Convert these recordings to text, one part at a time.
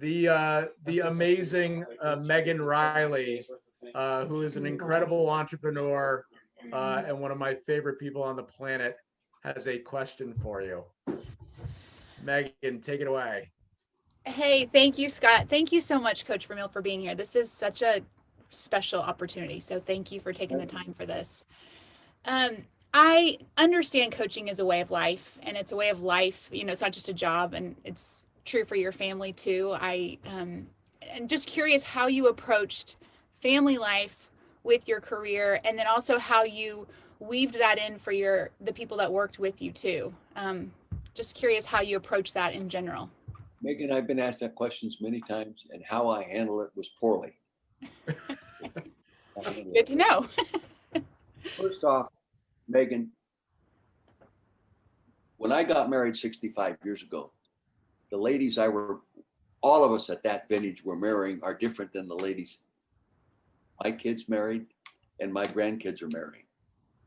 the amazing Megan Reilly, who is an incredible entrepreneur and one of my favorite people on the planet, has a question for you. Megan, take it away. Hey, thank you, Scott. Thank you so much, Coach Vermeil, for being here. This is such a special opportunity. So thank you for taking the time for this. I understand coaching is a way of life, and it's a way of life. You know, it's not just a job, and it's true for your family too. I'm just curious how you approached family life with your career, and then also how you weaved that in for the people that worked with you too. Just curious how you approach that in general. Megan, I've been asked that questions many times, and how I handle it was poorly. Good to know. First off, Megan, when I got married 65 years ago, the ladies all of us at that vintage were marrying are different than the ladies my kids married and my grandkids are marrying.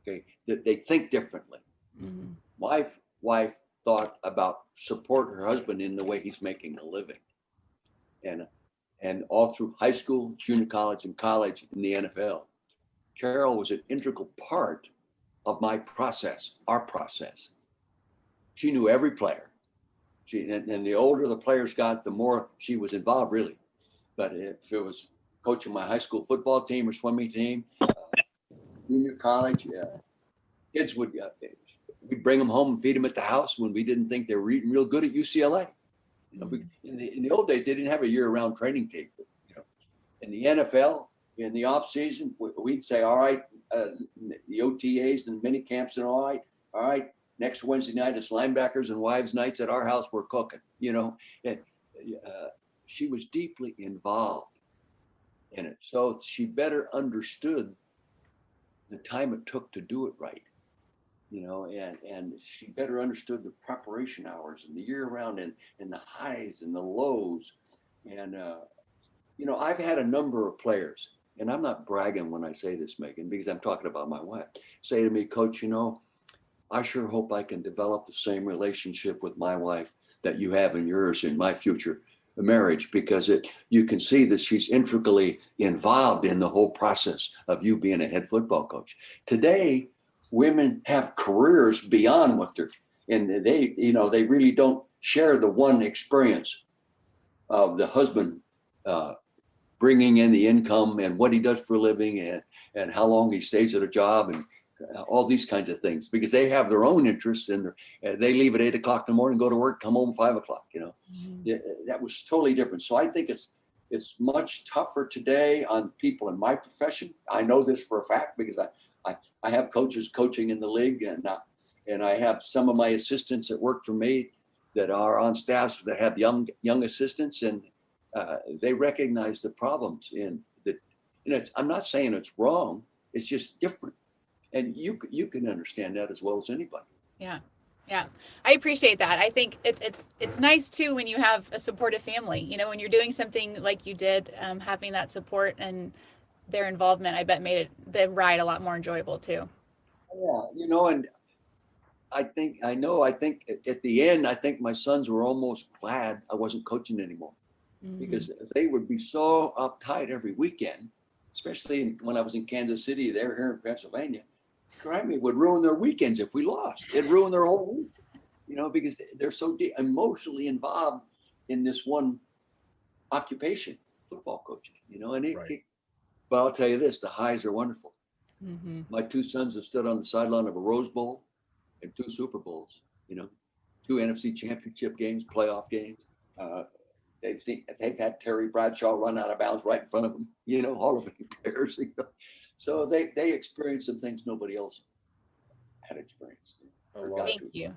Okay, they think differently. Mm-hmm. My wife thought about support her husband in the way he's making a living. And all through high school, junior college, and college in the NFL, Carol was an integral part of my process, our process. She knew every player. And the older the players got, the more she was involved, really. But if it was coaching my high school football team or swimming team, junior college, kids we'd bring them home and feed them at the house when we didn't think they were eating real good at UCLA. You know, in the old days, they didn't have a year-round training tape. You know, in the NFL, in the off season, we'd say, all right, the OTAs and mini camps and all right, next Wednesday night it's linebackers and wives nights at our house. We're cooking. You know, and she was deeply involved in it, so she better understood the time it took to do it right. You know, and she better understood the preparation hours and the year round and the highs and the lows. And, you know, I've had a number of players, and I'm not bragging when I say this, Megan, because I'm talking about my wife, say to me, Coach, you know, I sure hope I can develop the same relationship with my wife that you have in yours in my future marriage, because you can see that she's intricately involved in the whole process of you being a head football coach. Today, women have careers beyond what and they, you know, they really don't share the one experience of the husband bringing in the income and what he does for a living and how long he stays at a job and all these kinds of things, because they have their own interests and they leave at 8 o'clock in the morning, go to work, come home 5 o'clock, you know. That was totally different. So I think it's much tougher today on people in my profession. I know this for a fact because I have coaches coaching in the league, and I have some of my assistants that work for me that are on staffs that have young assistants, and they recognize the problems in that. You know, I'm not saying it's wrong; it's just different, and you can understand that as well as anybody. Yeah, I appreciate that. I think it's nice too when you have a supportive family. You know, when you're doing something like you did, having that support and their involvement, I bet made the ride a lot more enjoyable too. Yeah, you know, and I think at the end, I think my sons were almost glad I wasn't coaching anymore, because they would be so uptight every weekend, especially when I was in Kansas City. They're here in Pennsylvania. It would ruin their weekends if we lost. It'd ruin their whole week, you know, because they're so emotionally involved in this one occupation, football coaching, you know, and but I'll tell you this, the highs are wonderful. Mm-hmm. My two sons have stood on the sideline of a Rose Bowl and 2 Super Bowls, you know, 2 NFC championship games, playoff games. They've had Terry Bradshaw run out of bounds right in front of them, you know, Hall of Fame players. You know? So they experienced some things nobody else had experienced. Thank you.